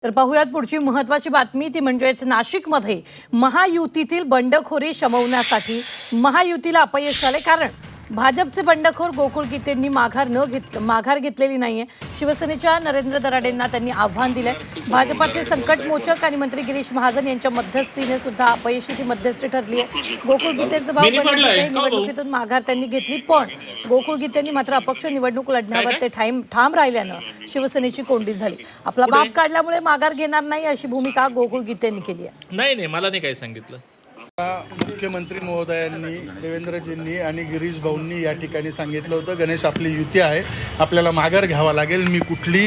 तर पाहुयात पुढची महत्त्वाची बातमी, ती म्हणजेच नाशिकमध्ये महायुतीतील बंडखोरी शमवण्यासाठी महायुतीला अपयश आले। कारण भाजपचे बंडखोर गोकुळ गीतेंनी माघार घेतलेली नाहीये। शिवसेनेच्या नरेंद्र दराडेंना त्यांनी आव्हान दिलंय। भाजपचे संकटमोचक आणि मंत्री गिरीश महाजन यांच्या मध्यस्थीने सुद्धा अपयशी ती मध्यस्थी ठरली आहे। गोकुळ गीतेंचं भाव निवडणुकीतून माघार त्यांनी घेतली, पण गोकुळ गीतेंनी मात्र अपक्ष निवडणूक लढण्यावर ते ठाम राहिल्यानं शिवसेनेची कोंडी झाली। आपला बाप काढल्यामुळे माघार घेणार नाही अशी भूमिका गोकुळ गीतेंनी केली आहे। नाही मला नाही काही सांगितलं। मुख्यमंत्री महोदयांनी, देवेंद्रजींनी आणि गिरीश भाऊंनी या ठिकाणी सांगितलं होतं, गणेश आपली युती आहे, आपल्याला माघार घ्यावा लागेल। मी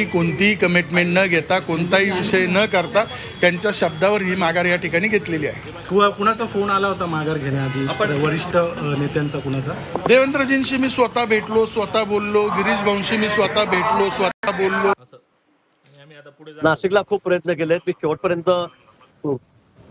कोणतीही कमिटमेंट न घेता, कोणताही विषय न करता त्यांच्या शब्दावर ही माघार या ठिकाणी घेतलेली आहे। कुणाचा फोन आला होता माघार घेण्याआधी? वरिष्ठ नेत्यांचा कुणाचा? देवेंद्रजींशी मी स्वतः भेटलो, स्वतः बोललो, गिरीश भाऊंशी मी स्वतः भेटलो, स्वतः बोललो। नाशिकला खूप प्रयत्न केलेत, मी शेवटपर्यंत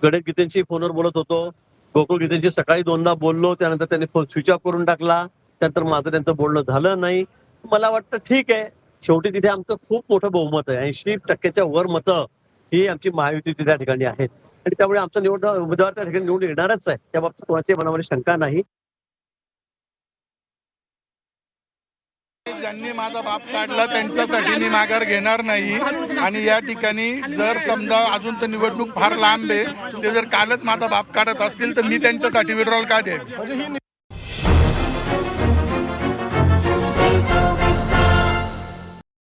गणेश गीतेंशी फोनवर बोलत होतो, गोकुळ गीतेंशी सकाळी 2दा बोललो, त्यानंतर त्यांनी फोन स्विच ऑफ करून टाकला, त्यानंतर माझं त्यांचं बोलणं झालं नाही। मला वाटतं ठीक आहे, शेवटी तिथे आमचं खूप मोठं बहुमत आहे, 80% वर मतं ही आमची महायुती त्या ठिकाणी आहेत आणि त्यामुळे आमचा उमेदवार त्या ठिकाणी निवडून येणारच आहे, त्या बाबतीत कोणाच्या मनामध्ये शंका नाही। ज्यांनी माझा बाप काढला त्यांच्यासाठी मी माघार घेणार नाही आणि या ठिकाणी जर समजा अजून तर निवडणूक फार लांब आहे, ते जर कालच माझा बाप काढत असतील तर मी त्यांच्यासाठी विड्रॉल का द्यावी?